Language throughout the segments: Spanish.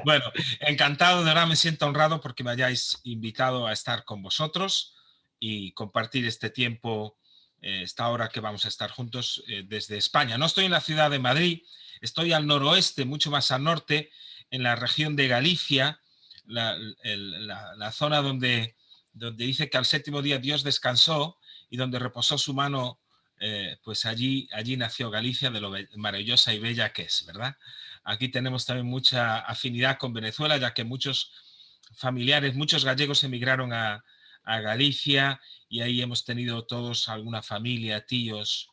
Bueno, encantado, de verdad me siento honrado porque me hayáis invitado a estar con vosotros y compartir este tiempo, esta hora que vamos a estar juntos desde España. No estoy en la ciudad de Madrid, estoy al noroeste, mucho más al norte, en la región de Galicia, la zona donde dice que al séptimo día Dios descansó y donde reposó su mano, pues allí nació Galicia, de lo maravillosa y bella que es, ¿verdad? Aquí tenemos también mucha afinidad con Venezuela, ya que muchos familiares, muchos gallegos emigraron a Galicia y ahí hemos tenido todos alguna familia, tíos,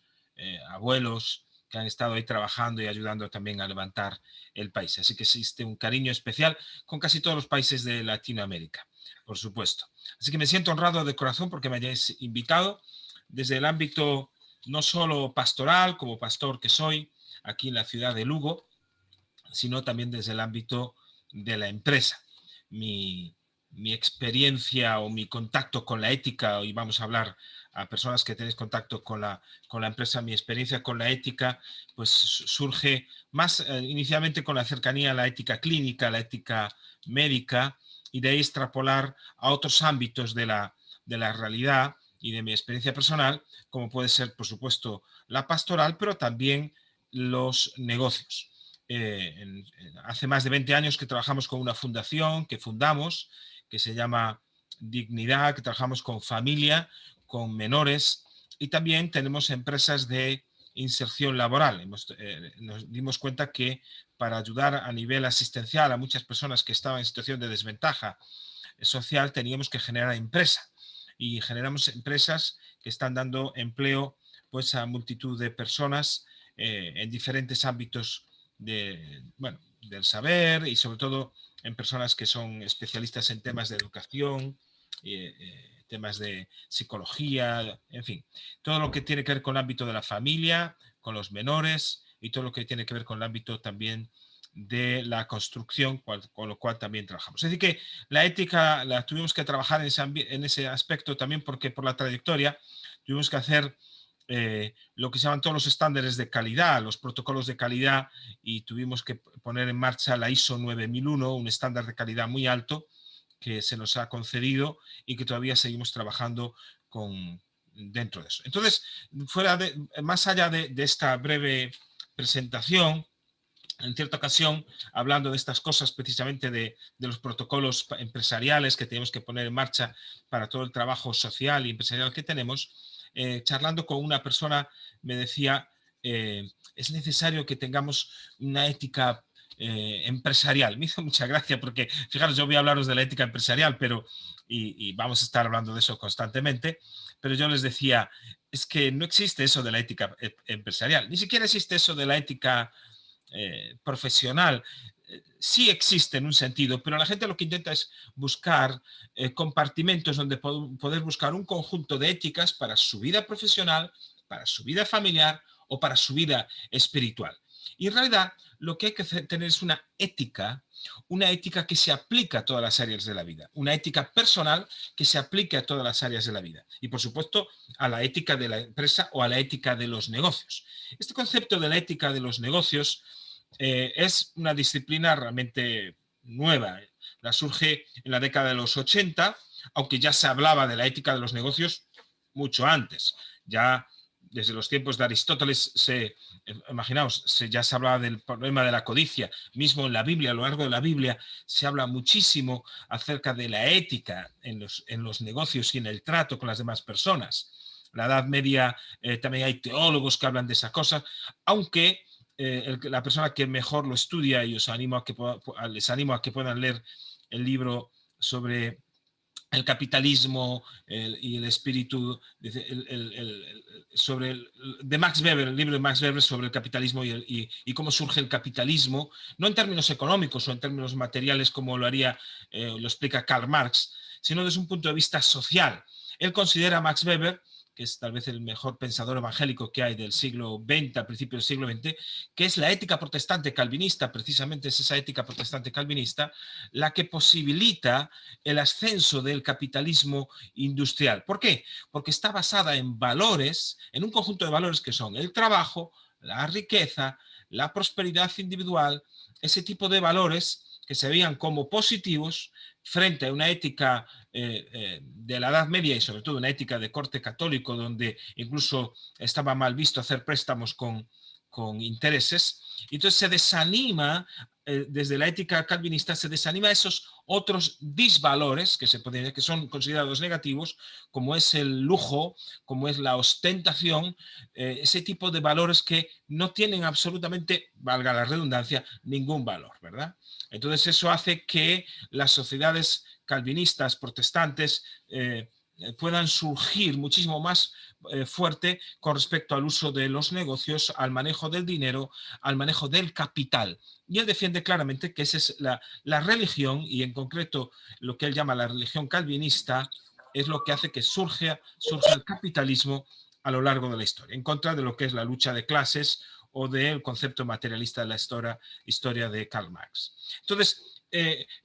abuelos que han estado ahí trabajando y ayudando también a levantar el país. Así que existe un cariño especial con casi todos los países de Latinoamérica, por supuesto. Así que me siento honrado de corazón porque me hayáis invitado desde el ámbito no solo pastoral, como pastor que soy, aquí en la ciudad de Lugo, sino también desde el ámbito de la empresa. Mi experiencia o mi contacto con la ética, y vamos a hablar a personas que tenéis contacto con la empresa, mi experiencia con la ética, pues surge más inicialmente con la cercanía a la ética clínica, la ética médica, y de ahí extrapolar a otros ámbitos de la realidad y de mi experiencia personal, como puede ser, por supuesto, la pastoral, pero también los negocios. Hace más de 20 años que trabajamos con una fundación que fundamos, que se llama Dignidad, que trabajamos con familia, con menores, y también tenemos empresas de inserción laboral. Nos dimos cuenta que para ayudar a nivel asistencial a muchas personas que estaban en situación de desventaja social, teníamos que generar empresa. Y generamos empresas que están dando empleo pues, a multitud de personas en diferentes ámbitos bueno, del saber y sobre todo en personas que son especialistas en temas de educación, temas de psicología, en fin, todo lo que tiene que ver con el ámbito de la familia, con los menores y todo lo que tiene que ver con el ámbito también de la construcción, con lo cual también trabajamos. Es decir, que la ética la tuvimos que trabajar en ese aspecto también porque por la trayectoria tuvimos que hacer lo que se llaman todos los estándares de calidad, los protocolos de calidad, y tuvimos que poner en marcha la ISO 9001, un estándar de calidad muy alto que se nos ha concedido y que todavía seguimos trabajando dentro de eso. Entonces, más allá de esta breve presentación, en cierta ocasión, hablando de estas cosas, precisamente de los protocolos empresariales que tenemos que poner en marcha para todo el trabajo social y empresarial que tenemos, charlando con una persona me decía, es necesario que tengamos una ética empresarial. Me hizo mucha gracia porque, fijaros, yo voy a hablaros de la ética empresarial, y vamos a estar hablando de eso constantemente, pero yo les decía, es que no existe eso de la ética empresarial, ni siquiera existe eso de la ética profesional. Sí existe en un sentido, pero la gente lo que intenta es buscar compartimentos donde poder buscar un conjunto de éticas para su vida profesional, para su vida familiar o para su vida espiritual. Y en realidad lo que hay que tener es una ética que se aplica a todas las áreas de la vida, una ética personal que se aplique a todas las áreas de la vida y por supuesto a la ética de la empresa o a la ética de los negocios. Este concepto de la ética de los negocios es una disciplina realmente nueva. La surge en la década de los 80, aunque ya se hablaba de la ética de los negocios mucho antes. Ya desde los tiempos de Aristóteles, imaginaos, ya se hablaba del problema de la codicia. Mismo en la Biblia, a lo largo de la Biblia, se habla muchísimo acerca de la ética en los negocios y en el trato con las demás personas. En la Edad Media también hay teólogos que hablan de esas cosas, aunque la persona que mejor lo estudia, y les animo a que puedan leer el libro sobre el capitalismo y el espíritu de Max Weber, el libro de Max Weber sobre el capitalismo y cómo surge el capitalismo, no en términos económicos o en términos materiales como lo explica Karl Marx, sino desde un punto de vista social. Él considera a Max Weber, que es tal vez el mejor pensador evangélico que hay del siglo XX, al principio del siglo XX, que es la ética protestante calvinista, precisamente es esa ética protestante calvinista, la que posibilita el ascenso del capitalismo industrial. ¿Por qué? Porque está basada en valores, en un conjunto de valores que son el trabajo, la riqueza, la prosperidad individual, ese tipo de valores que se veían como positivos frente a una ética de la Edad Media y sobre todo una ética de corte católico donde incluso estaba mal visto hacer préstamos con intereses. Y entonces se desanima, desde la ética calvinista, se desanima esos otros disvalores que son considerados negativos, como es el lujo, como es la ostentación, ese tipo de valores que no tienen absolutamente, valga la redundancia, ningún valor, ¿verdad? Entonces eso hace que las sociedades calvinistas, protestantes, puedan surgir muchísimo más fuerte con respecto al uso de los negocios, al manejo del dinero, al manejo del capital. Y él defiende claramente que esa es la religión, y en concreto lo que él llama la religión calvinista, es lo que hace que surja el capitalismo a lo largo de la historia, en contra de lo que es la lucha de clases o del concepto materialista de la historia de Karl Marx. Entonces,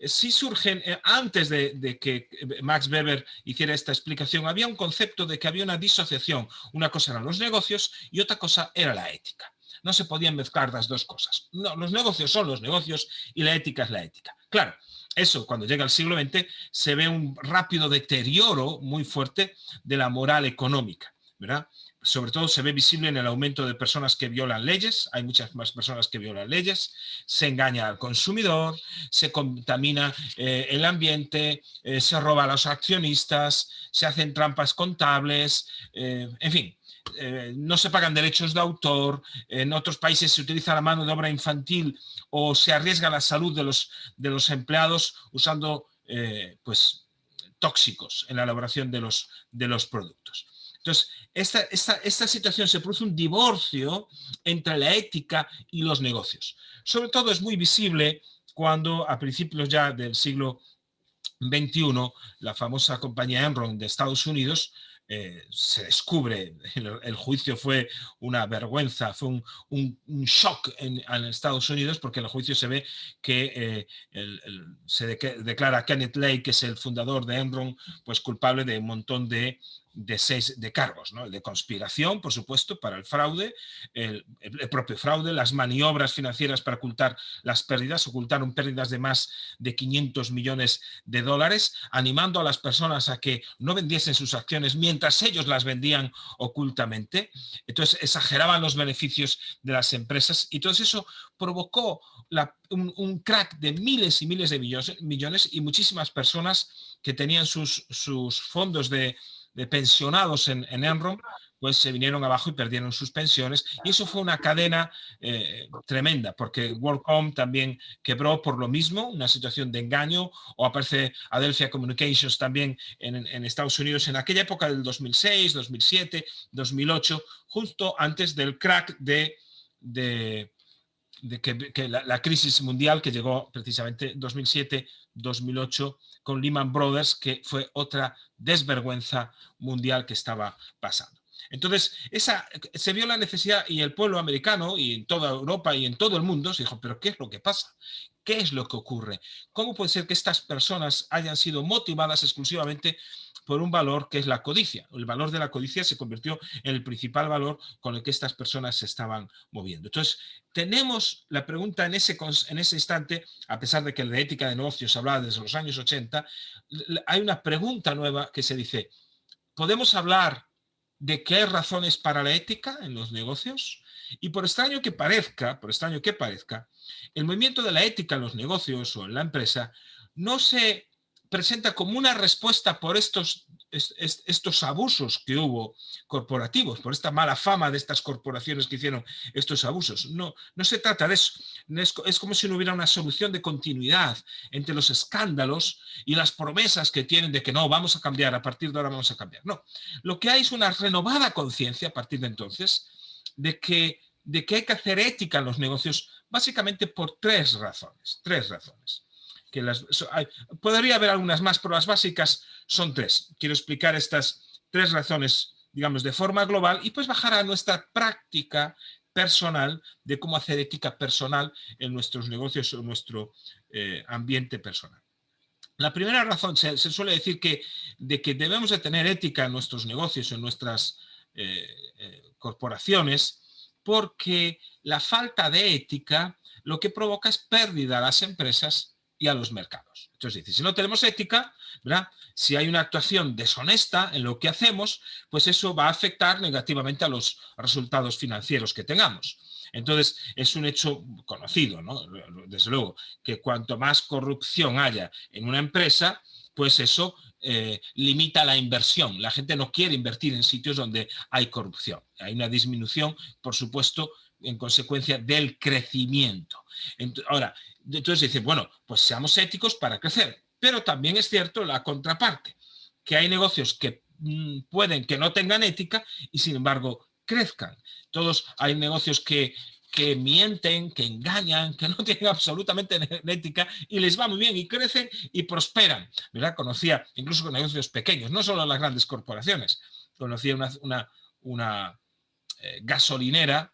sí surgen, antes de que Max Weber hiciera esta explicación, había un concepto de que había una disociación. Una cosa eran los negocios y otra cosa era la ética. No se podían mezclar las dos cosas. No, los negocios son los negocios y la ética es la ética. Claro, eso cuando llega al siglo XX se ve un rápido deterioro muy fuerte de la moral económica, ¿verdad? Sobre todo se ve visible en el aumento de personas que violan leyes, hay muchas más personas que violan leyes, se engaña al consumidor, se contamina el ambiente, se roba a los accionistas, se hacen trampas contables, en fin. No se pagan derechos de autor, en otros países se utiliza la mano de obra infantil o se arriesga la salud de los empleados usando pues, tóxicos en la elaboración de los productos. Entonces, esta situación se produce un divorcio entre la ética y los negocios. Sobre todo es muy visible cuando a principios ya del siglo XXI, la famosa compañía Enron de Estados Unidos se descubre, el juicio fue una vergüenza, fue un shock en Estados Unidos, porque en el juicio se ve que se declara a Kenneth Lay, que es el fundador de Enron, pues culpable de un montón de cargos, ¿no? De conspiración, por supuesto, para el fraude, el propio fraude, las maniobras financieras para ocultar las pérdidas, ocultaron pérdidas de más de 500 millones de dólares, animando a las personas a que no vendiesen sus acciones mientras ellos las vendían ocultamente. Entonces exageraban los beneficios de las empresas y todo eso provocó un crack de miles y miles de millones y muchísimas personas que tenían sus fondos de pensionados en Enron, pues se vinieron abajo y perdieron sus pensiones. Y eso fue una cadena tremenda, porque WorldCom también quebró por lo mismo, una situación de engaño, o aparece Adelphia Communications también en Estados Unidos en aquella época del 2006, 2007, 2008, justo antes del crack de que la crisis mundial que llegó precisamente en 2007-2008 con Lehman Brothers, que fue otra desvergüenza mundial que estaba pasando. Entonces, se vio la necesidad y el pueblo americano y en toda Europa y en todo el mundo se dijo, ¿pero qué es lo que pasa? ¿Qué es lo que ocurre? ¿Cómo puede ser que estas personas hayan sido motivadas exclusivamente por un valor que es la codicia? El valor de la codicia se convirtió en el principal valor con el que estas personas se estaban moviendo. Entonces, tenemos la pregunta en ese instante, a pesar de que la ética de negocios se hablaba desde los años 80, hay una pregunta nueva que se dice, ¿podemos hablar de qué hay razones para la ética en los negocios? Y por extraño que parezca, el movimiento de la ética en los negocios o en la empresa no se presenta como una respuesta por estos abusos que hubo corporativos, por esta mala fama de estas corporaciones que hicieron estos abusos. No se trata de eso. Es como si no hubiera una solución de continuidad entre los escándalos y las promesas que tienen de que no, vamos a cambiar, a partir de ahora vamos a cambiar. No, lo que hay es una renovada conciencia a partir de entonces de que hay que hacer ética en los negocios básicamente por tres razones. Que podría haber algunas más, pero las básicas son tres. Quiero explicar estas tres razones, digamos, de forma global y pues bajar a nuestra práctica personal de cómo hacer ética personal en nuestros negocios o en nuestro ambiente personal. La primera razón, se suele decir de que debemos de tener ética en nuestros negocios, en nuestras corporaciones, porque la falta de ética lo que provoca es pérdida a las empresas y a los mercados. Entonces dice, si no tenemos ética, ¿verdad? Si hay una actuación deshonesta en lo que hacemos, pues eso va a afectar negativamente a los resultados financieros que tengamos. Entonces, es un hecho conocido, ¿no? Desde luego, que cuanto más corrupción haya en una empresa, pues eso limita la inversión. La gente no quiere invertir en sitios donde hay corrupción. Hay una disminución, por supuesto, en consecuencia del crecimiento. Ahora, entonces dice, bueno, pues seamos éticos para crecer. Pero también es cierto la contraparte, que hay negocios que pueden que no tengan ética y sin embargo crezcan. Hay negocios que mienten, que engañan, que no tienen absolutamente ética y les va muy bien y crecen y prosperan, ¿verdad? Conocía incluso con negocios pequeños, no solo las grandes corporaciones. Conocía una gasolinera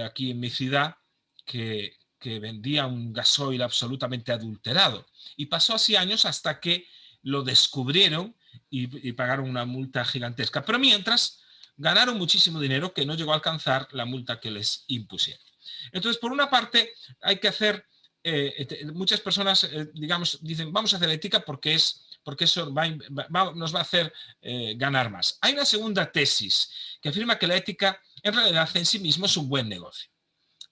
aquí en mi ciudad que vendía un gasoil absolutamente adulterado y pasó así años hasta que lo descubrieron y pagaron una multa gigantesca. Pero mientras ganaron muchísimo dinero que no llegó a alcanzar la multa que les impusieron. Entonces, por una parte, hay que hacer, muchas personas, digamos, dicen, vamos a hacer ética porque eso nos va a hacer ganar más. Hay una segunda tesis que afirma que la ética en realidad en sí mismo es un buen negocio.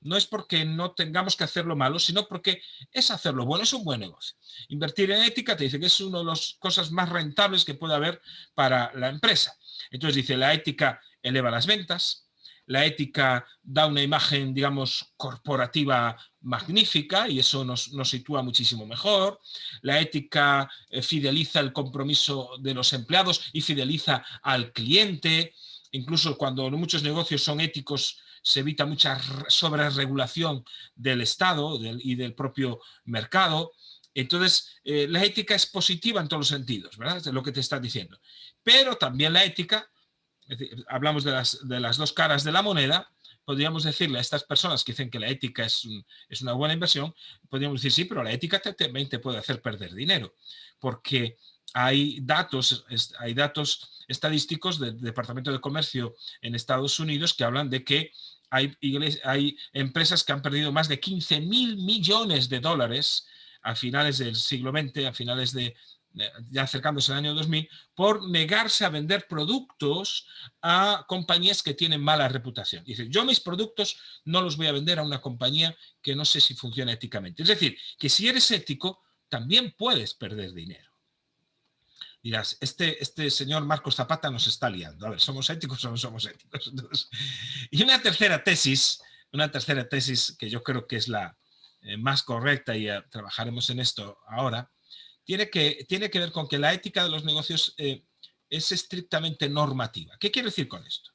No es porque no tengamos que hacerlo malo, sino porque es hacerlo bueno, es un buen negocio. Invertir en ética te dice que es una de las cosas más rentables que puede haber para la empresa. Entonces dice, la ética eleva las ventas, la ética da una imagen, digamos, corporativa magnífica y eso nos sitúa muchísimo mejor. La ética fideliza el compromiso de los empleados y fideliza al cliente. Incluso cuando muchos negocios son éticos, se evita mucha sobreregulación del Estado y del propio mercado. Entonces, la ética es positiva en todos los sentidos, ¿verdad? Es lo que te está diciendo. Pero también la ética, es decir, hablamos de las dos caras de la moneda, podríamos decirle a estas personas que dicen que la ética es una buena inversión, podríamos decir, sí, pero la ética también te puede hacer perder dinero, porque hay datos estadísticos del Departamento de Comercio en Estados Unidos que hablan de que hay empresas que han perdido más de 15.000 millones de dólares a finales del siglo XX, a finales ya acercándose al año 2000, por negarse a vender productos a compañías que tienen mala reputación. Dice, yo mis productos no los voy a vender a una compañía que no sé si funciona éticamente. Es decir, que si eres ético, también puedes perder dinero. Dirás, este señor Marcos Zapata nos está liando. A ver, ¿somos éticos o no somos éticos? Entonces, y una tercera tesis que yo creo que es la más correcta y trabajaremos en esto ahora, tiene que ver con que la ética de los negocios es estrictamente normativa. ¿Qué quiero decir con esto?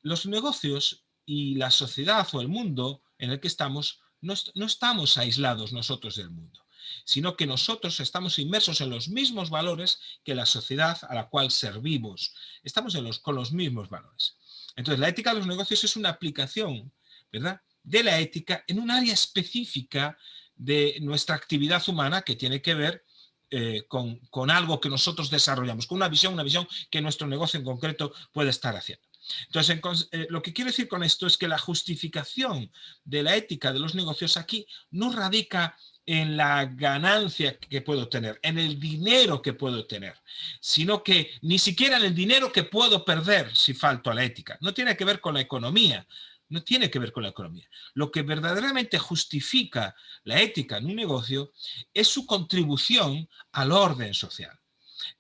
Los negocios y la sociedad o el mundo en el que estamos, no estamos aislados nosotros del mundo, sino que nosotros estamos inmersos en los mismos valores que la sociedad a la cual servimos. Estamos con los mismos valores. Entonces, la ética de los negocios es una aplicación, ¿verdad?, de la ética en un área específica de nuestra actividad humana que tiene que ver con algo que nosotros desarrollamos, con una visión que nuestro negocio en concreto puede estar haciendo. Entonces, lo que quiero decir con esto es que la justificación de la ética de los negocios aquí no radica en la ganancia que puedo tener, en el dinero que puedo tener, sino que ni siquiera en el dinero que puedo perder si falto a la ética. No tiene que ver con la economía, no tiene que ver con la economía. Lo que verdaderamente justifica la ética en un negocio es su contribución al orden social,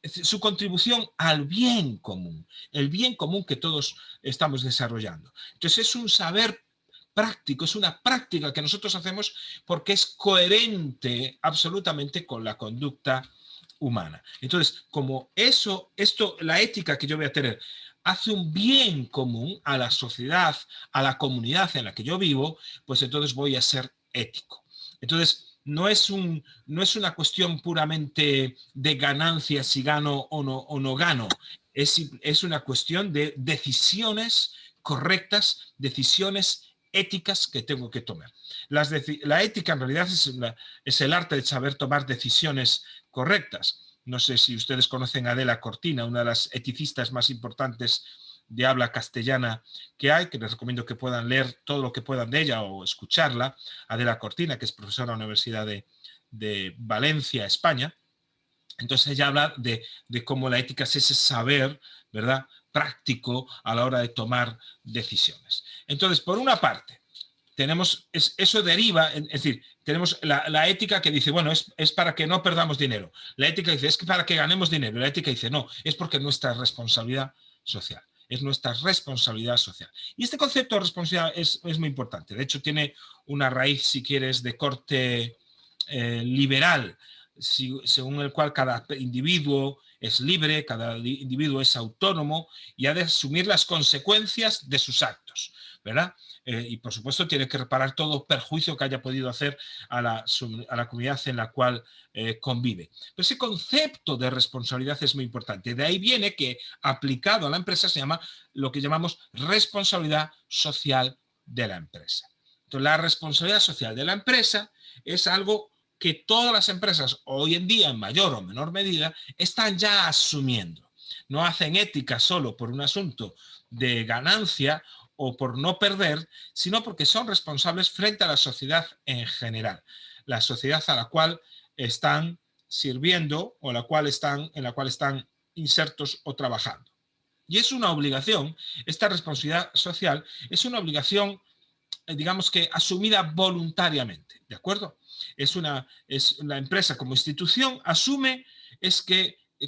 su contribución al bien común, el bien común que todos estamos desarrollando. Entonces es un saber práctico, es una práctica que nosotros hacemos porque es coherente absolutamente con la conducta humana. Entonces, como la ética que yo voy a tener hace un bien común a la sociedad, a la comunidad en la que yo vivo, pues entonces voy a ser ético. Entonces, no es una cuestión puramente de ganancia si gano o no gano. Es una cuestión de decisiones correctas, decisiones éticas que tengo que tomar. La ética en realidad es el arte de saber tomar decisiones correctas. No sé si ustedes conocen a Adela Cortina, una de las eticistas más importantes de habla castellana que hay, que les recomiendo que puedan leer todo lo que puedan de ella o escucharla. Adela Cortina, que es profesora de la Universidad de Valencia, España. Entonces ella habla de cómo la ética es ese saber, ¿verdad?, práctico a la hora de tomar decisiones. Entonces, por una parte, eso deriva, es decir, tenemos la ética que dice, bueno, es para que no perdamos dinero. La ética dice, es para que ganemos dinero. La ética dice, no, es porque es nuestra responsabilidad social. Es nuestra responsabilidad social. Y este concepto de responsabilidad es muy importante. De hecho, tiene una raíz, si quieres, de corte liberal, según el cual cada individuo es libre, cada individuo es autónomo y ha de asumir las consecuencias de sus actos, ¿verdad? Y por supuesto tiene que reparar todo perjuicio que haya podido hacer a la comunidad en la cual convive. Pero ese concepto de responsabilidad es muy importante. De ahí viene que aplicado a la empresa se llama lo que llamamos responsabilidad social de la empresa. Entonces, la responsabilidad social de la empresa es algo que todas las empresas hoy en día, en mayor o menor medida, están ya asumiendo. No hacen ética solo por un asunto de ganancia o por no perder, sino porque son responsables frente a la sociedad en general, la sociedad a la cual están sirviendo o en la cual están insertos o trabajando. Y es una obligación, esta responsabilidad social es una obligación, digamos que asumida voluntariamente, ¿de acuerdo? La empresa como institución asume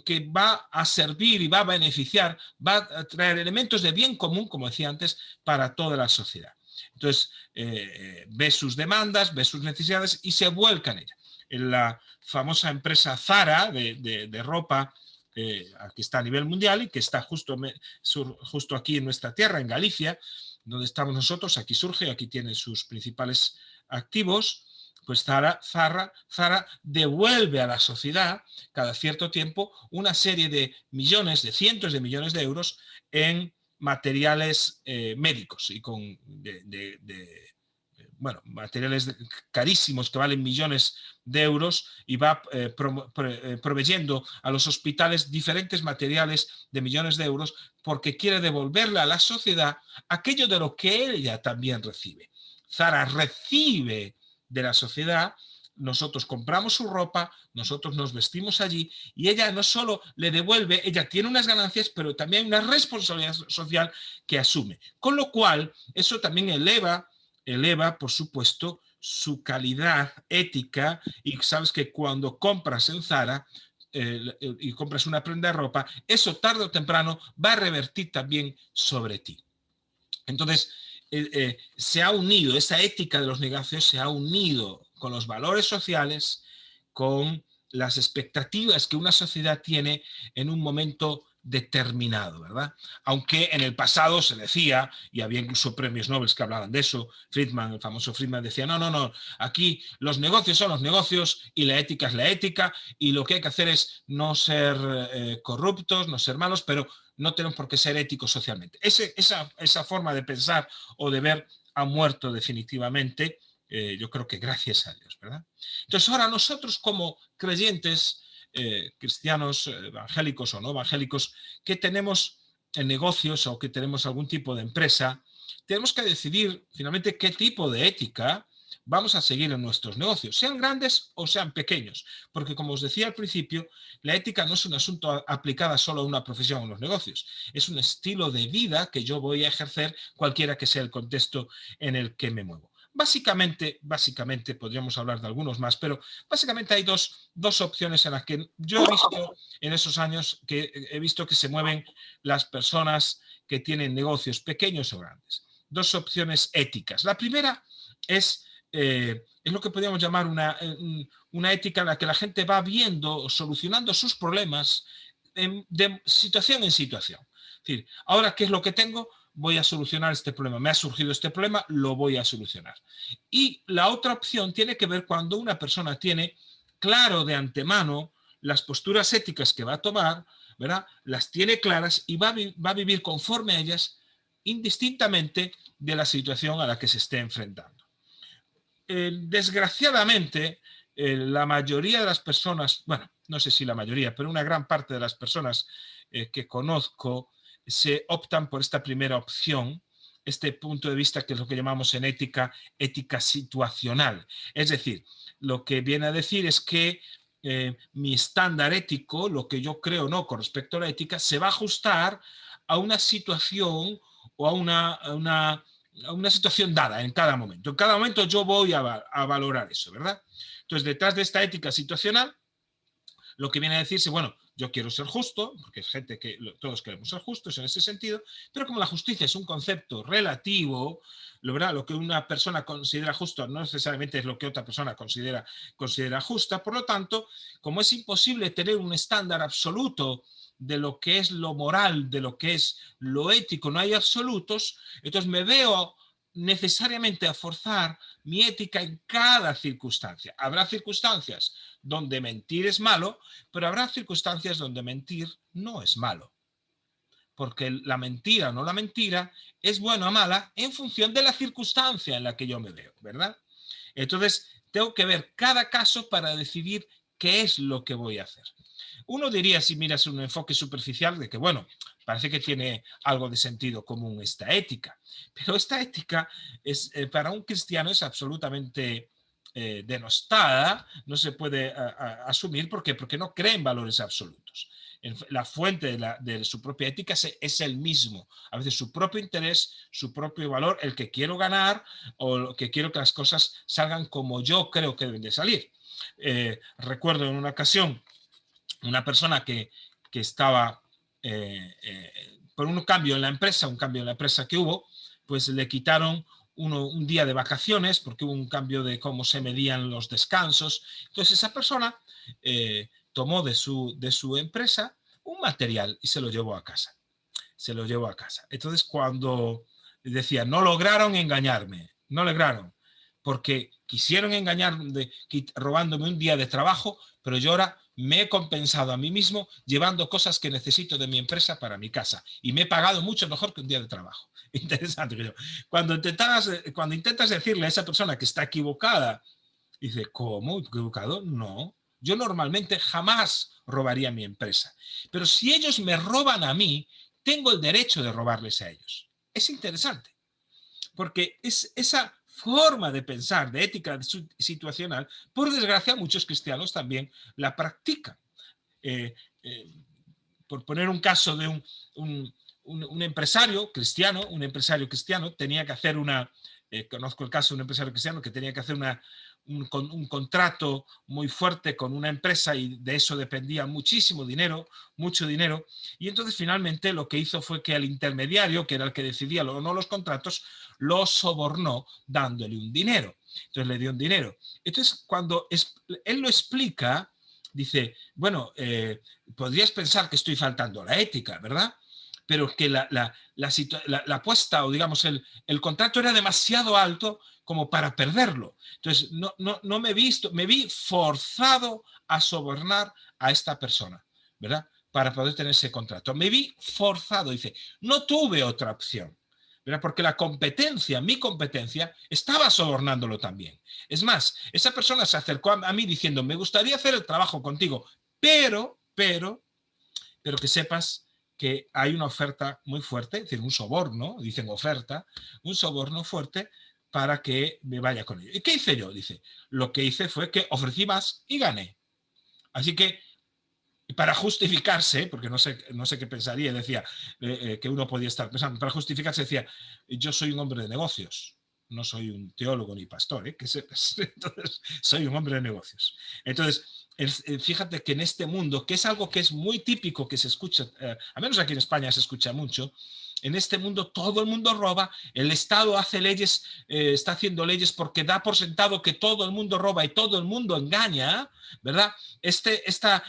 que va a servir y va a beneficiar, va a traer elementos de bien común, como decía antes, para toda la sociedad. Entonces, ve sus demandas, ve sus necesidades y se vuelca en ella. En la famosa empresa Zara de ropa, que está a nivel mundial y que está justo aquí en nuestra tierra, en Galicia, donde estamos nosotros, aquí surge, aquí tiene sus principales activos. Pues Zara devuelve a la sociedad cada cierto tiempo una serie de millones, de cientos de millones de euros en materiales médicos y con materiales carísimos que valen millones de euros y va proveyendo a los hospitales diferentes materiales de millones de euros porque quiere devolverle a la sociedad aquello de lo que ella también recibe. Zara recibe de la sociedad, nosotros compramos su ropa, nosotros nos vestimos allí y ella no solo le devuelve, ella tiene unas ganancias, pero también una responsabilidad social que asume. Con lo cual, eso también eleva, por supuesto, su calidad ética y sabes que cuando compras en Zara y compras una prenda de ropa, eso tarde o temprano va a revertir también sobre ti. Entonces, se ha unido, esa ética de los negocios se ha unido con los valores sociales, con las expectativas que una sociedad tiene en un momento determinado, ¿verdad? Aunque en el pasado se decía, y había incluso premios Nobel que hablaban de eso, Friedman, el famoso Friedman, decía, no, aquí los negocios son los negocios y la ética es la ética y lo que hay que hacer es no ser corruptos, no ser malos, pero no tenemos por qué ser éticos socialmente. Esa forma de pensar o de ver ha muerto definitivamente, yo creo que gracias a Dios, ¿verdad? Entonces ahora nosotros como creyentes, cristianos, evangélicos o no evangélicos, que tenemos negocios o que tenemos algún tipo de empresa, tenemos que decidir finalmente qué tipo de ética vamos a seguir en nuestros negocios, sean grandes o sean pequeños, porque como os decía al principio, la ética no es un asunto aplicado solo a una profesión o los negocios, es un estilo de vida que yo voy a ejercer cualquiera que sea el contexto en el que me muevo. Básicamente podríamos hablar de algunos más, pero básicamente hay dos opciones en las que yo he visto en esos años que he visto que se mueven las personas que tienen negocios pequeños o grandes. Dos opciones éticas. La primera es lo que podríamos llamar una ética en la que la gente va viendo, solucionando sus problemas de situación en situación. Es decir, ahora, ¿qué es lo que tengo? Voy a solucionar este problema. Me ha surgido este problema, lo voy a solucionar. Y la otra opción tiene que ver cuando una persona tiene claro de antemano las posturas éticas que va a tomar, ¿verdad? Las tiene claras y va a vivir conforme a ellas indistintamente de la situación a la que se esté enfrentando. Desgraciadamente, la mayoría de las personas, bueno, no sé si la mayoría, pero una gran parte de las personas que conozco se optan por esta primera opción, este punto de vista que es lo que llamamos en ética, ética situacional. Es decir, lo que viene a decir es que mi estándar ético, lo que yo creo no con respecto a la ética, se va a ajustar a una situación o a una situación dada en cada momento. En cada momento yo voy a valorar eso, ¿verdad? Entonces, detrás de esta ética situacional, lo que viene a decirse, bueno, yo quiero ser justo, porque es gente que todos queremos ser justos en ese sentido, pero como la justicia es un concepto relativo, ¿verdad? Lo que una persona considera justo no necesariamente es lo que otra persona considera justa, por lo tanto, como es imposible tener un estándar absoluto de lo que es lo moral, de lo que es lo ético, no hay absolutos, entonces me veo necesariamente a forzar mi ética en cada circunstancia. Habrá circunstancias donde mentir es malo, pero habrá circunstancias donde mentir no es malo. Porque la mentira o no la mentira es buena o mala en función de la circunstancia en la que yo me veo, ¿verdad? Entonces, tengo que ver cada caso para decidir qué es lo que voy a hacer. Uno diría, si miras un enfoque superficial, de que, bueno, parece que tiene algo de sentido común esta ética, pero esta ética para un cristiano es absolutamente denostada, no se puede asumir. ¿Por qué? Porque no cree en valores absolutos. La fuente de su propia ética es el mismo. A veces su propio interés, su propio valor, el que quiero ganar o lo que quiero que las cosas salgan como yo creo que deben de salir. Recuerdo en una ocasión una persona que estaba por un cambio en la empresa que hubo, pues le quitaron un día de vacaciones porque hubo un cambio de cómo se medían los descansos. Entonces esa persona tomó de su empresa un material y se lo llevó a casa. Entonces cuando decía, no lograron engañarme, no lograron, porque quisieron engañarme robándome un día de trabajo, pero yo ahora me he compensado a mí mismo llevando cosas que necesito de mi empresa para mi casa y me he pagado mucho mejor que un día de trabajo. Interesante. Cuando intentas decirle a esa persona que está equivocada, dice, ¿cómo? ¿Equivocado? No. Yo normalmente jamás robaría a mi empresa. Pero si ellos me roban a mí, tengo el derecho de robarles a ellos. Es interesante, porque es esa forma de pensar, de ética situacional, por desgracia muchos cristianos también la practican. Eh, eh, por poner un caso de un empresario cristiano, tenía que hacer conozco el caso de un empresario cristiano que tenía que hacer un contrato muy fuerte con una empresa y de eso dependía muchísimo dinero, mucho dinero, y entonces finalmente lo que hizo fue que al intermediario, que era el que decidía o no los contratos, lo sobornó dándole un dinero. Entonces le dio un dinero. Entonces cuando él lo explica, dice, bueno, podrías pensar que estoy faltando a la ética, ¿verdad? Pero que la apuesta o digamos el contrato era demasiado alto como para perderlo. Entonces no me vi forzado a sobornar a esta persona, ¿verdad? Para poder tener ese contrato. Me vi forzado, dice, no tuve otra opción. ¿Verdad? Porque mi competencia, estaba sobornándolo también. Es más, esa persona se acercó a mí diciendo, me gustaría hacer el trabajo contigo, pero que sepas que hay una oferta muy fuerte, es decir, un soborno, dicen oferta, un soborno fuerte para que me vaya con ello. ¿Y qué hice yo? Dice, lo que hice fue que ofrecí más y gané. Así que para justificarse, porque no sé qué pensaría, decía que uno podía estar pensando, para justificarse decía, yo soy un hombre de negocios, no soy un teólogo ni pastor, que sepas. Entonces, soy un hombre de negocios. Entonces, fíjate que en este mundo, que es algo que es muy típico, que se escucha, al menos aquí en España se escucha mucho, en este mundo todo el mundo roba, el Estado hace leyes, está haciendo leyes porque da por sentado que todo el mundo roba y todo el mundo engaña, ¿verdad?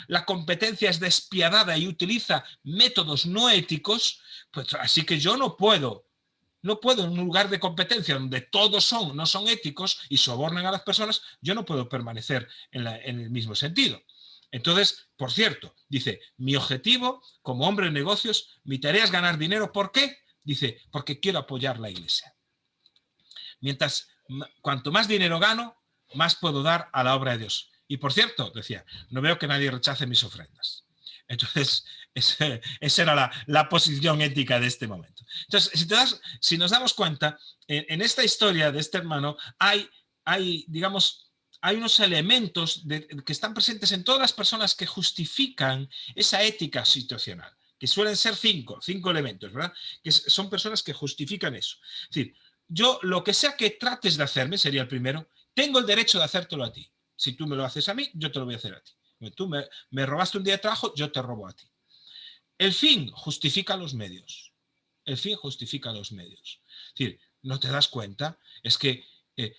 La competencia es despiadada y utiliza métodos no éticos, pues así que yo no puedo en un lugar de competencia donde todos no son éticos y sobornan a las personas, yo no puedo permanecer en el mismo sentido. Entonces, por cierto, dice, mi objetivo como hombre de negocios, mi tarea es ganar dinero. ¿Por qué? Dice, porque quiero apoyar la iglesia. Cuanto más dinero gano, más puedo dar a la obra de Dios. Y por cierto, decía, no veo que nadie rechace mis ofrendas. Entonces, esa era la posición ética de este momento. Entonces, si nos damos cuenta, en esta historia de este hermano digamos, hay unos elementos que están presentes en todas las personas que justifican esa ética situacional, que suelen ser cinco elementos, ¿verdad? Que son personas que justifican eso. Es decir, yo lo que sea que trates de hacerme, sería el primero, tengo el derecho de hacértelo a ti. Si tú me lo haces a mí, yo te lo voy a hacer a ti. Tú me robaste un día de trabajo, yo te robo a ti. El fin justifica los medios. El fin justifica los medios. Es decir, no te das cuenta, es que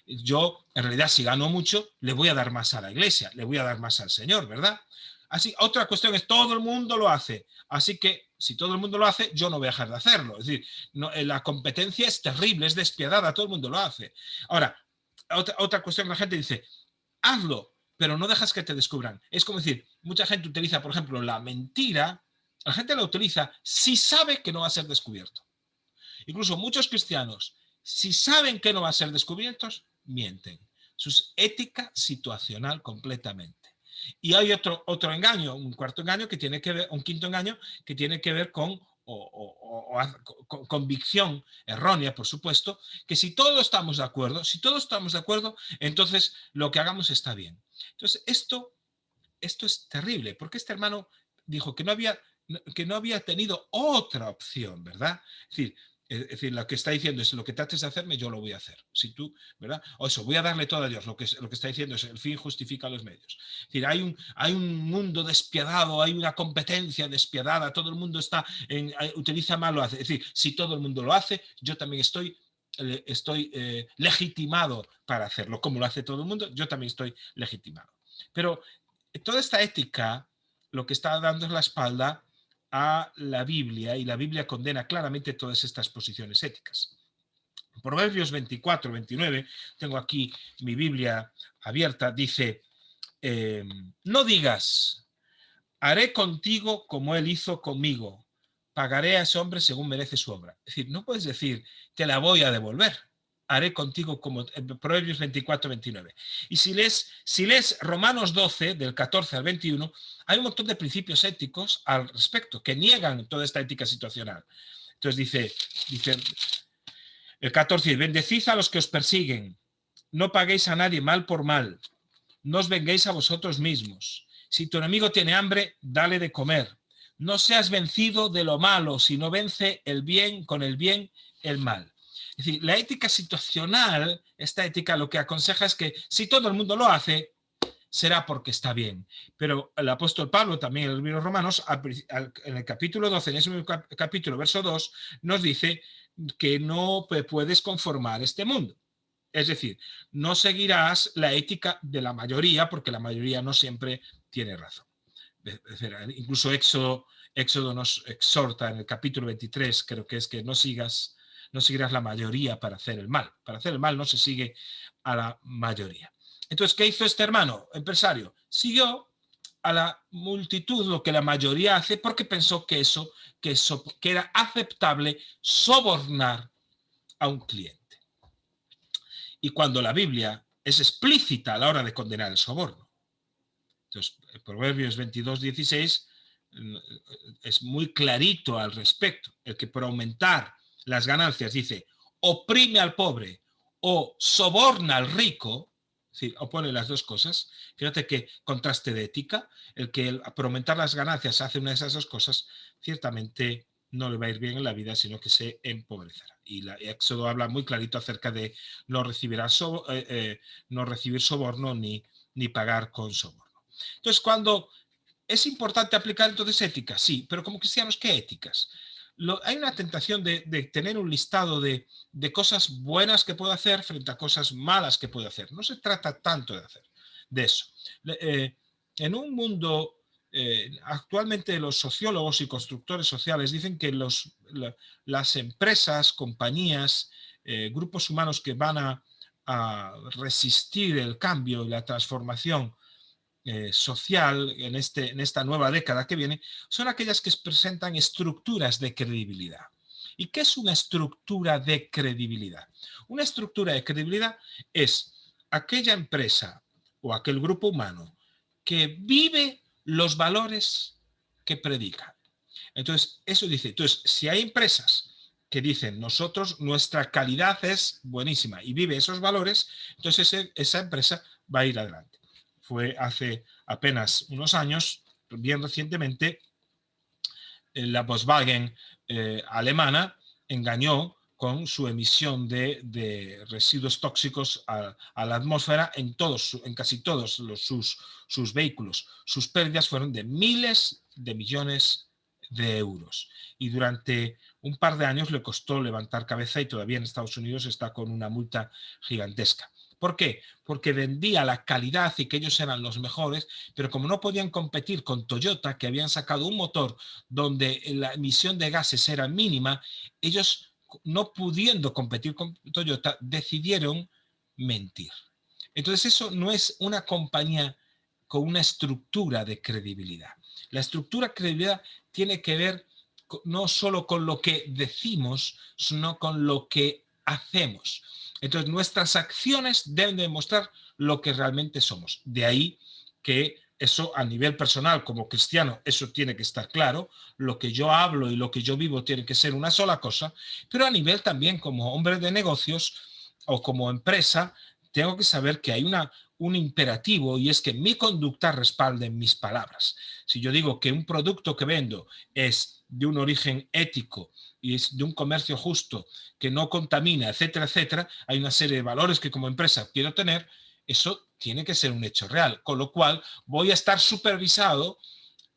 yo, en realidad, si gano mucho, le voy a dar más a la iglesia, le voy a dar más al Señor, ¿verdad? Así, otra cuestión es, todo el mundo lo hace, así que si todo el mundo lo hace, yo no voy a dejar de hacerlo. Es decir, no, la competencia es terrible, es despiadada, todo el mundo lo hace. Ahora, otra cuestión que la gente dice, hazlo, pero no dejas que te descubran. Es como decir, mucha gente utiliza, por ejemplo, la mentira, la gente la utiliza si sabe que no va a ser descubierto. Incluso muchos cristianos, si saben que no va a ser descubiertos, mienten. Eso es ética situacional completamente. Y hay otro engaño, un cuarto engaño que tiene que ver, un quinto engaño que tiene que ver con convicción errónea, por supuesto, que si todos estamos de acuerdo, entonces lo que hagamos está bien. Entonces, esto es terrible, porque este hermano dijo que no había tenido otra opción, ¿verdad? Es decir, lo que está diciendo es, lo que trates de hacerme, yo lo voy a hacer. Si tú, ¿verdad? O eso, voy a darle todo a Dios. Lo que está diciendo es, el fin justifica los medios. Es decir, hay un mundo despiadado, hay una competencia despiadada, todo el mundo utiliza mal, lo hace. Es decir, si todo el mundo lo hace, yo también estoy legitimado para hacerlo. Como lo hace todo el mundo, yo también estoy legitimado. Pero toda esta ética lo que está dando es la espalda a la Biblia, y la Biblia condena claramente todas estas posiciones éticas. Proverbios 24, 29, tengo aquí mi Biblia abierta, dice, no digas, haré contigo como él hizo conmigo, pagaré a ese hombre según merece su obra. Es decir, no puedes decir, te la voy a devolver, haré contigo como Proverbios 24, 29. Y si lees Romanos 12, del 14 al 21, hay un montón de principios éticos al respecto que niegan toda esta ética situacional. Entonces dice el 14, bendecid a los que os persiguen, no paguéis a nadie mal por mal, no os venguéis a vosotros mismos. Si tu enemigo tiene hambre, dale de comer. No seas vencido de lo malo, sino vence el bien con el bien el mal. Es decir, la ética situacional, esta ética lo que aconseja es que si todo el mundo lo hace, será porque está bien. Pero el apóstol Pablo, también en el libro de Romanos, en el capítulo 12, en ese mismo capítulo, verso 2, nos dice que no puedes conformar este mundo. Es decir, no seguirás la ética de la mayoría, porque la mayoría no siempre tiene razón. Incluso Éxodo nos exhorta en el capítulo 23, creo que es que no seguirás la mayoría para hacer el mal. Para hacer el mal no se sigue a la mayoría. Entonces, ¿qué hizo este hermano empresario? Siguió a la multitud lo que la mayoría hace porque pensó que era aceptable sobornar a un cliente. Y cuando la Biblia es explícita a la hora de condenar el soborno. Entonces, Proverbios 22, 16 es muy clarito al respecto. El que por aumentar las ganancias dice, oprime al pobre o soborna al rico, es decir, opone las dos cosas. Fíjate qué contraste de ética. El que por aumentar las ganancias hace una de esas dos cosas, ciertamente no le va a ir bien en la vida, sino que se empobrecerá. Y Éxodo habla muy clarito acerca de no recibir soborno ni pagar con soborno. Entonces, cuando es importante aplicar entonces ética, sí, pero como cristianos, ¿qué éticas? Hay una tentación de tener un listado de cosas buenas que puedo hacer frente a cosas malas que puedo hacer. No se trata tanto de eso. En un mundo, actualmente los sociólogos y constructores sociales dicen que las empresas, compañías, grupos humanos que van a resistir el cambio y la transformación social en esta nueva década que viene, son aquellas que presentan estructuras de credibilidad. ¿Y qué es una estructura de credibilidad? Una estructura de credibilidad es aquella empresa o aquel grupo humano que vive los valores que predican. Entonces, eso dice, entonces, si hay empresas que dicen, nosotros, nuestra calidad es buenísima y vive esos valores, entonces esa empresa va a ir adelante. Fue hace apenas unos años, bien recientemente, la Volkswagen alemana engañó con su emisión de residuos tóxicos a la atmósfera en casi todos sus vehículos. Sus pérdidas fueron de miles de millones de euros. Y durante un par de años le costó levantar cabeza y todavía en Estados Unidos está con una multa gigantesca. ¿Por qué? Porque vendía la calidad y que ellos eran los mejores, pero como no podían competir con Toyota, que habían sacado un motor donde la emisión de gases era mínima, ellos, no pudiendo competir con Toyota, decidieron mentir. Entonces eso no es una compañía con una estructura de credibilidad. La estructura de credibilidad tiene que ver no solo con lo que decimos, sino con lo que hacemos. Entonces nuestras acciones deben demostrar lo que realmente somos. De ahí que eso a nivel personal como cristiano, eso tiene que estar claro. Lo que yo hablo y lo que yo vivo tiene que ser una sola cosa, pero a nivel también como hombre de negocios o como empresa, tengo que saber que hay un imperativo y es que mi conducta respalde mis palabras. Si yo digo que un producto que vendo es de un origen ético y es de un comercio justo, que no contamina, etcétera, etcétera, hay una serie de valores que como empresa quiero tener, eso tiene que ser un hecho real, con lo cual voy a estar supervisado,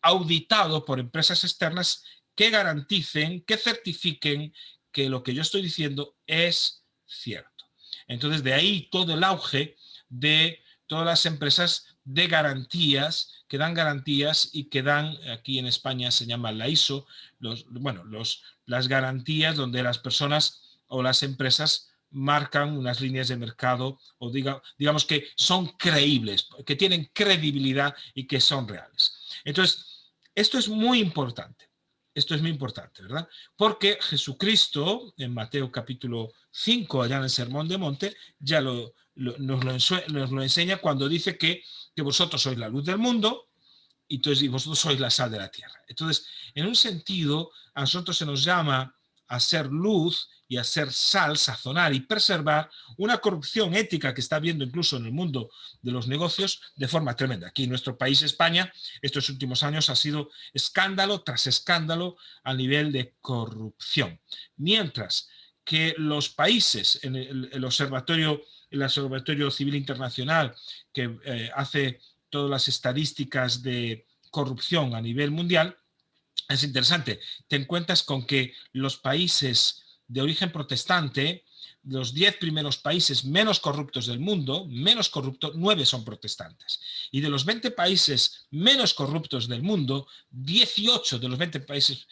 auditado por empresas externas que garanticen, que certifiquen que lo que yo estoy diciendo es cierto. Entonces, de ahí todo el auge de todas las empresas de garantías, que dan garantías y que dan, aquí en España se llama la ISO, las garantías donde las personas o las empresas marcan unas líneas de mercado o digamos que son creíbles, que tienen credibilidad y que son reales. Entonces, esto es muy importante. Esto es muy importante, ¿verdad? Porque Jesucristo, en Mateo capítulo 5, allá en el Sermón de Monte, ya nos lo enseña cuando dice que vosotros sois la luz del mundo y vosotros sois la sal de la tierra. Entonces, en un sentido, a nosotros se nos llama a ser luz y a ser sal, sazonar y preservar una corrupción ética que está habiendo incluso en el mundo de los negocios de forma tremenda. Aquí en nuestro país, España, estos últimos años ha sido escándalo tras escándalo a nivel de corrupción. Mientras que los países, en el Observatorio Civil Internacional, que hace todas las estadísticas de corrupción a nivel mundial, es interesante. Te encuentras con que los países de origen protestante, los 10 primeros países menos corruptos del mundo, menos corruptos, 9 son protestantes. Y de los 20 países menos corruptos del mundo, 18 de los 20 países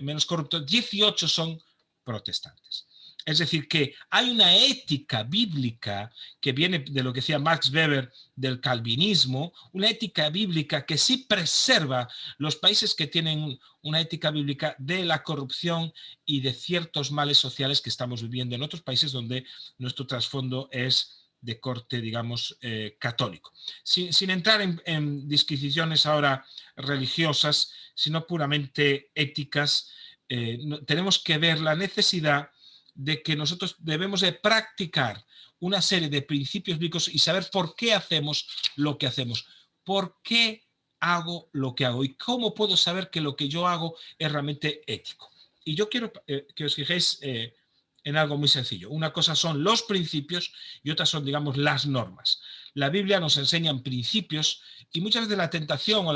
menos corruptos, 18 son protestantes. Es decir, que hay una ética bíblica que viene de lo que decía Max Weber del calvinismo, una ética bíblica que sí preserva los países que tienen una ética bíblica de la corrupción y de ciertos males sociales que estamos viviendo en otros países donde nuestro trasfondo es de corte, digamos, católico. Sin entrar en disquisiciones ahora religiosas, sino puramente éticas, tenemos que ver la necesidad de que nosotros debemos de practicar una serie de principios bíblicos y saber por qué hacemos lo que hacemos. ¿Por qué hago lo que hago? ¿Y cómo puedo saber que lo que yo hago es realmente ético? Y yo quiero que os fijéis en algo muy sencillo. Una cosa son los principios y otras son, digamos, las normas. La Biblia nos enseña principios y muchas veces la tentación o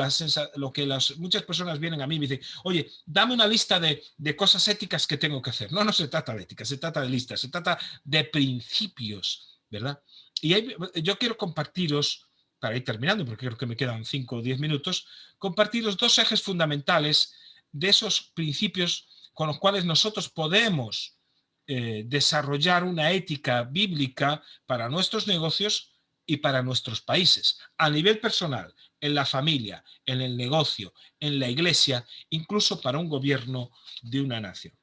lo que muchas personas vienen a mí y me dicen, oye, dame una lista de cosas éticas que tengo que hacer. No se trata de ética, se trata de listas, se trata de principios, ¿verdad? Y yo quiero compartiros, para ir terminando, porque creo que me quedan 5 o 10 minutos, compartiros 2 ejes fundamentales de esos principios con los cuales nosotros podemos desarrollar una ética bíblica para nuestros negocios y para nuestros países, a nivel personal, en la familia, en el negocio, en la iglesia, incluso para un gobierno de una nación.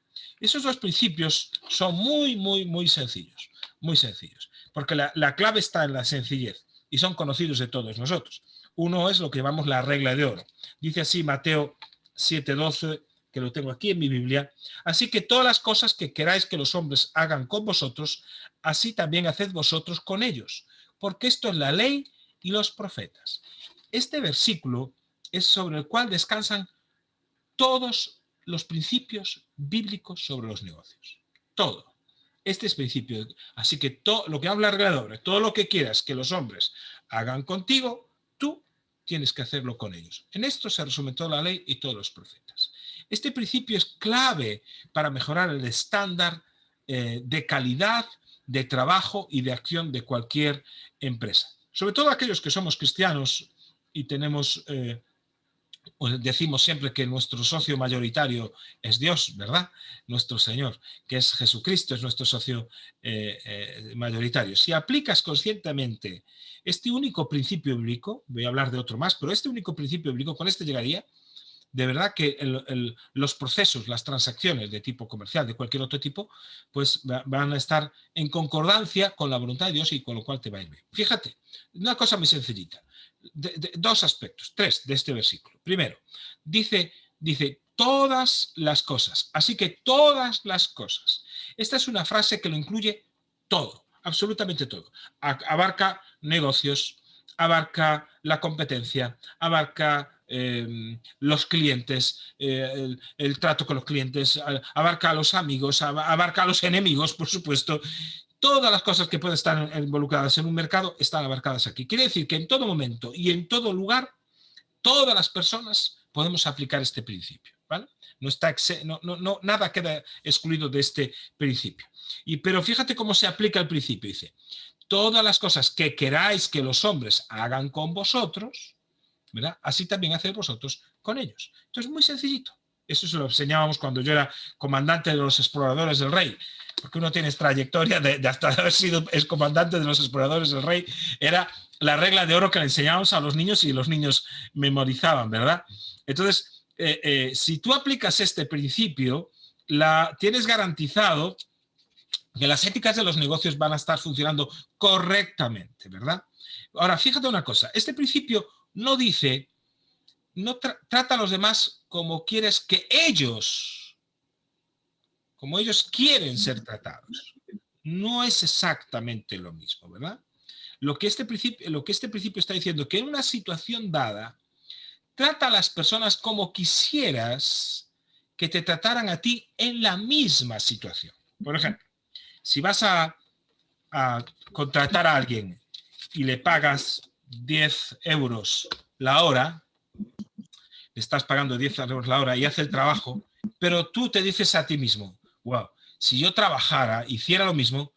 Esos 2 principios son muy sencillos, porque la clave está en la sencillez y son conocidos de todos nosotros. Uno es lo que llamamos la regla de oro. Dice así Mateo 7:12, que lo tengo aquí en mi Biblia. Así que todas las cosas que queráis que los hombres hagan con vosotros, así también haced vosotros con ellos, porque esto es la ley y los profetas. Este versículo es sobre el cual descansan todos los principios bíblicos sobre los negocios. Todo. Este es principio. Así que todo lo que habla alrededor, todo lo que quieras que los hombres hagan contigo, tú tienes que hacerlo con ellos. En esto se resume toda la ley y todos los profetas. Este principio es clave para mejorar el estándar de calidad, de trabajo y de acción de cualquier empresa. Sobre todo aquellos que somos cristianos y tenemos... decimos siempre que nuestro socio mayoritario es Dios, ¿verdad? Nuestro Señor, que es Jesucristo, es nuestro socio mayoritario. Si aplicas conscientemente este único principio bíblico, voy a hablar de otro más, pero este único principio bíblico, con este llegaría, de verdad que los procesos, las transacciones de tipo comercial, de cualquier otro tipo, pues van a estar en concordancia con la voluntad de Dios y con lo cual te va a ir bien. Fíjate, una cosa muy sencillita. Dos aspectos, tres de este versículo. Primero, dice todas las cosas, así que todas las cosas. Esta es una frase que lo incluye todo, absolutamente todo. Abarca negocios, abarca la competencia, abarca los clientes, el trato con los clientes, abarca a los amigos, abarca a los enemigos, por supuesto. Todas las cosas que pueden estar involucradas en un mercado están abarcadas aquí. Quiere decir que en todo momento y en todo lugar, todas las personas podemos aplicar este principio, ¿vale? No está nada queda excluido de este principio. Pero fíjate cómo se aplica el principio. Dice, todas las cosas que queráis que los hombres hagan con vosotros, ¿verdad? Así también haced vosotros con ellos. Entonces, muy sencillito. Eso se lo enseñábamos cuando yo era comandante de los exploradores del rey, porque uno tiene trayectoria de hasta haber sido excomandante de los exploradores del rey. Era la regla de oro que le enseñábamos a los niños y los niños memorizaban, ¿verdad? Entonces, si tú aplicas este principio, tienes garantizado que las éticas de los negocios van a estar funcionando correctamente, ¿verdad? Ahora, fíjate una cosa, este principio no dice, no trata a los demás como quieres que ellos, como ellos quieren ser tratados. No es exactamente lo mismo, ¿verdad? Lo que este principio está diciendo, que en una situación dada, trata a las personas como quisieras que te trataran a ti en la misma situación. Por ejemplo, si vas a contratar a alguien y le pagas 10 euros la hora, le estás pagando 10 euros la hora y hace el trabajo, pero tú te dices a ti mismo, wow, si yo trabajara, hiciera lo mismo,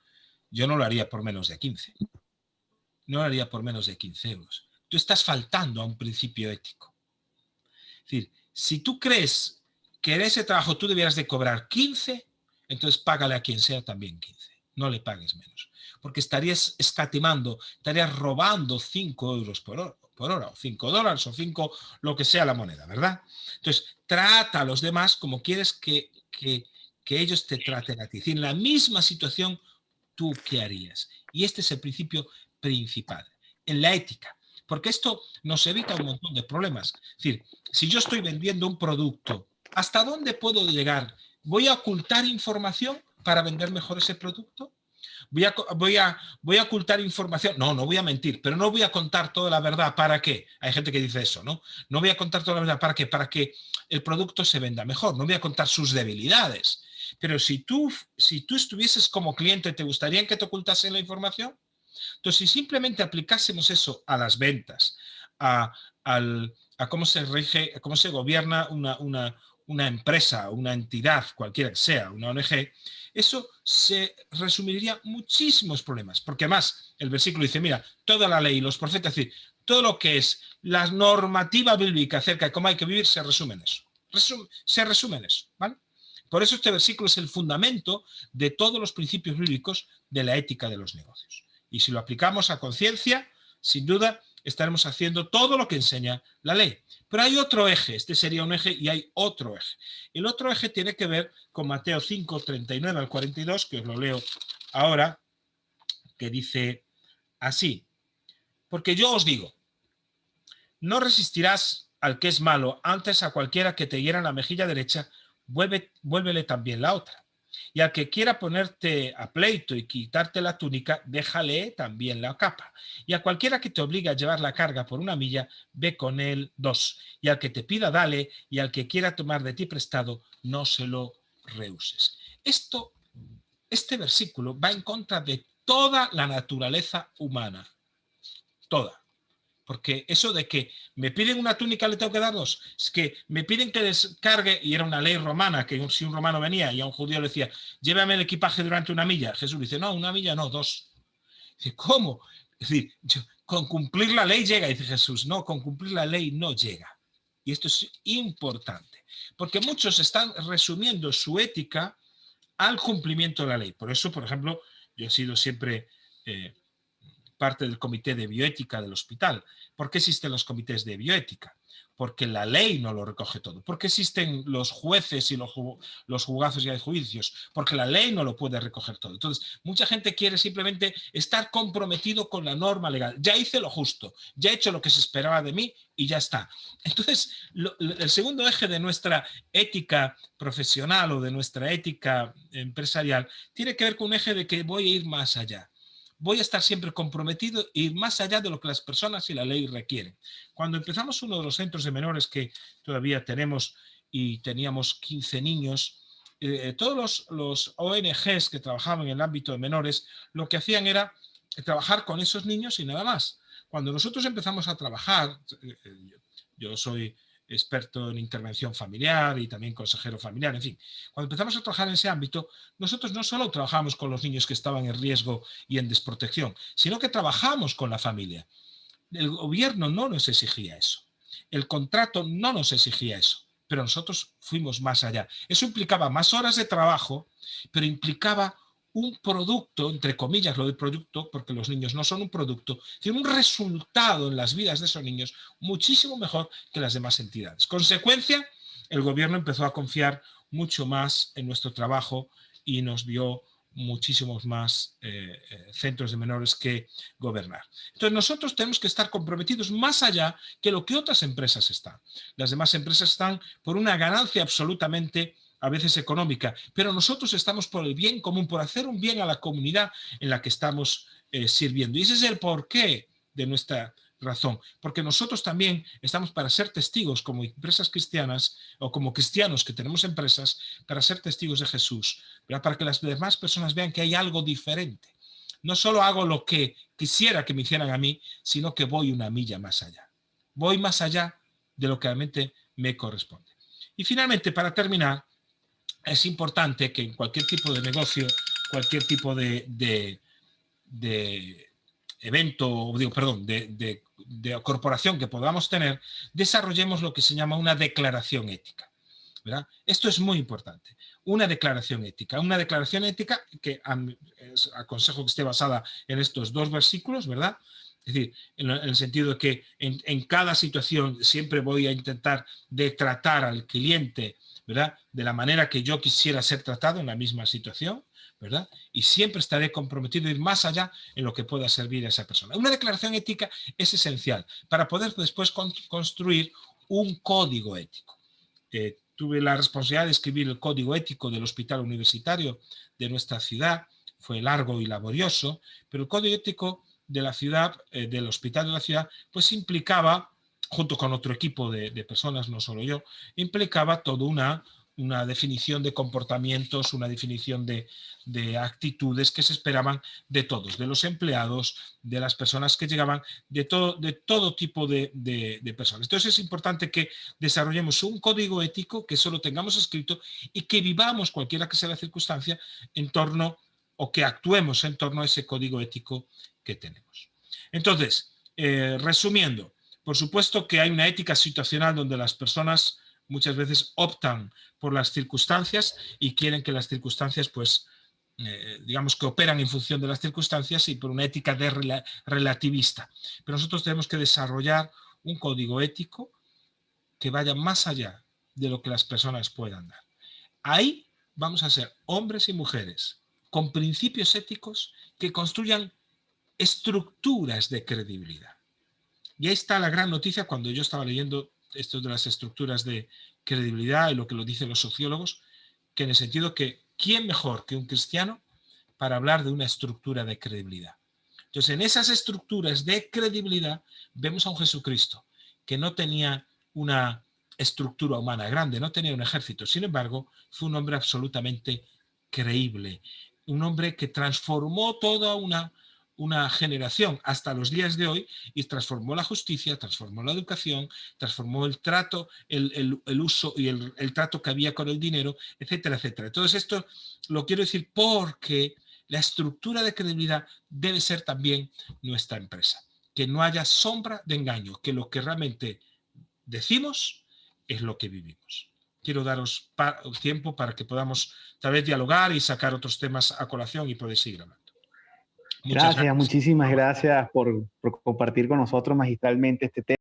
yo no lo haría por menos de 15. No lo haría por menos de 15 euros. Tú estás faltando a un principio ético. Es decir, si tú crees que en ese trabajo tú debieras de cobrar 15, entonces págale a quien sea también 15. No le pagues menos. Porque estarías escatimando, estarías robando 5 euros por hora, o 5 dólares, o 5, lo que sea la moneda, ¿verdad? Entonces, trata a los demás como quieres que ellos te traten a ti. Es decir, en la misma situación, ¿tú qué harías? Y este es el principio principal, en la ética. Porque esto nos evita un montón de problemas. Es decir, si yo estoy vendiendo un producto, ¿hasta dónde puedo llegar? ¿Voy a ocultar información para vender mejor ese producto? ¿Voy a ocultar información? No, no voy a mentir, pero no voy a contar toda la verdad. ¿Para qué? Hay gente que dice eso, ¿no? No voy a contar toda la verdad. ¿Para qué? Para que el producto se venda mejor. No voy a contar sus debilidades. Pero si tú estuvieses como cliente, ¿te gustaría que te ocultasen la información? Entonces, si simplemente aplicásemos eso a las ventas, a cómo se rige, a cómo se gobierna una empresa, una entidad, cualquiera que sea, una ONG, eso se resumiría muchísimos problemas, porque además el versículo dice, mira, toda la ley y los profetas, es decir, todo lo que es la normativa bíblica acerca de cómo hay que vivir se resume en eso. Se resume en eso, ¿vale? Por eso este versículo es el fundamento de todos los principios bíblicos de la ética de los negocios. Y si lo aplicamos a conciencia, sin duda estaremos haciendo todo lo que enseña la ley. Pero hay otro eje, este sería un eje y hay otro eje. El otro eje tiene que ver con Mateo 5, 39 al 42, que os lo leo ahora, que dice así, porque yo os digo, no resistirás al que es malo, antes a cualquiera que te hiera en la mejilla derecha, vuélvele también la otra. Y al que quiera ponerte a pleito y quitarte la túnica, déjale también la capa. Y a cualquiera que te obligue a llevar la carga por 1 milla, ve con él 2. Y al que te pida, dale, y al que quiera tomar de ti prestado, no se lo rehuses. Este versículo va en contra de toda la naturaleza humana. Toda. Porque eso de que me piden una túnica le tengo que dar 2, es que me piden que descargue, y era una ley romana, que si un romano venía y a un judío le decía, llévame el equipaje durante 1 milla, Jesús dice, no, 1 milla no, 2. Dice, ¿cómo? Es decir, con cumplir la ley llega, dice Jesús, no, con cumplir la ley no llega. Y esto es importante, porque muchos están resumiendo su ética al cumplimiento de la ley. Por eso, por ejemplo, yo he sido siempre parte del comité de bioética del hospital. ¿Por qué existen los comités de bioética? Porque la ley no lo recoge todo. ¿Por qué existen los jueces y los juzgados y hay juicios? Porque la ley no lo puede recoger todo. Entonces, mucha gente quiere simplemente estar comprometido con la norma legal. Ya hice lo justo, ya he hecho lo que se esperaba de mí y ya está. Entonces, el segundo eje de nuestra ética profesional o de nuestra ética empresarial tiene que ver con un eje de que voy a ir más allá. Voy a estar siempre comprometido e ir más allá de lo que las personas y la ley requieren. Cuando empezamos uno de los centros de menores que todavía tenemos y teníamos 15 niños, todos los ONGs que trabajaban en el ámbito de menores, lo que hacían era trabajar con esos niños y nada más. Cuando nosotros empezamos a trabajar, yo soy experto en intervención familiar y también consejero familiar, en fin. Cuando empezamos a trabajar en ese ámbito, nosotros no solo trabajamos con los niños que estaban en riesgo y en desprotección, sino que trabajamos con la familia. El gobierno no nos exigía eso. El contrato no nos exigía eso, pero nosotros fuimos más allá. Eso implicaba más horas de trabajo, pero implicaba un producto, entre comillas lo del producto, porque los niños no son un producto, tiene un resultado en las vidas de esos niños muchísimo mejor que las demás entidades. Consecuencia, el gobierno empezó a confiar mucho más en nuestro trabajo y nos dio muchísimos más centros de menores que gobernar. Entonces nosotros tenemos que estar comprometidos más allá que lo que otras empresas están. Las demás empresas están por una ganancia absolutamente a veces económica, pero nosotros estamos por el bien común, por hacer un bien a la comunidad en la que estamos sirviendo. Y ese es el porqué de nuestra razón, porque nosotros también estamos para ser testigos como empresas cristianas o como cristianos que tenemos empresas, para ser testigos de Jesús, ¿verdad? Para que las demás personas vean que hay algo diferente. No solo hago lo que quisiera que me hicieran a mí, sino que voy 1 milla más allá. Voy más allá de lo que realmente me corresponde. Y finalmente, para terminar, es importante que en cualquier tipo de negocio, cualquier tipo de evento, de corporación que podamos tener, desarrollemos lo que se llama una declaración ética, ¿verdad? Esto es muy importante. Una declaración ética que aconsejo que esté basada en estos 2 versículos, ¿verdad? Es decir, en el sentido de que en cada situación siempre voy a intentar de tratar al cliente, ¿verdad? De la manera que yo quisiera ser tratado en la misma situación, ¿verdad? Y siempre estaré comprometido a ir más allá en lo que pueda servir a esa persona. Una declaración ética es esencial para poder después construir un código ético. Tuve la responsabilidad de escribir el código ético del hospital universitario de nuestra ciudad. Fue largo y laborioso, pero el código ético de la ciudad, del hospital de la ciudad, pues implicaba, junto con otro equipo de personas, no solo yo, implicaba toda una definición de comportamientos, una definición de actitudes que se esperaban de todos, de los empleados, de las personas que llegaban, de todo tipo de personas. Entonces es importante que desarrollemos un código ético, que solo tengamos escrito y que vivamos, cualquiera que sea la circunstancia, en torno o que actuemos en torno a ese código ético que tenemos. Entonces, resumiendo, por supuesto que hay una ética situacional donde las personas muchas veces optan por las circunstancias y quieren que las circunstancias, pues, digamos que operan en función de las circunstancias y por una ética relativista. Pero nosotros tenemos que desarrollar un código ético que vaya más allá de lo que las personas puedan dar. Ahí vamos a ser hombres y mujeres con principios éticos que construyan estructuras de credibilidad. Y ahí está la gran noticia cuando yo estaba leyendo esto de las estructuras de credibilidad y lo que lo dicen los sociólogos, que en el sentido que ¿quién mejor que un cristiano para hablar de una estructura de credibilidad? Entonces, en esas estructuras de credibilidad vemos a un Jesucristo que no tenía una estructura humana grande, no tenía un ejército. Sin embargo, fue un hombre absolutamente creíble, un hombre que transformó toda una generación hasta los días de hoy y transformó la justicia, transformó la educación, transformó el trato, el uso y el trato que había con el dinero, etcétera, etcétera. Entonces esto lo quiero decir porque la estructura de credibilidad debe ser también nuestra empresa. Que no haya sombra de engaño, que lo que realmente decimos es lo que vivimos. Quiero daros tiempo para que podamos tal vez dialogar y sacar otros temas a colación y poder seguir hablando. Muchas Gracias, gracias. muchísimas gracias por compartir con nosotros magistralmente este tema.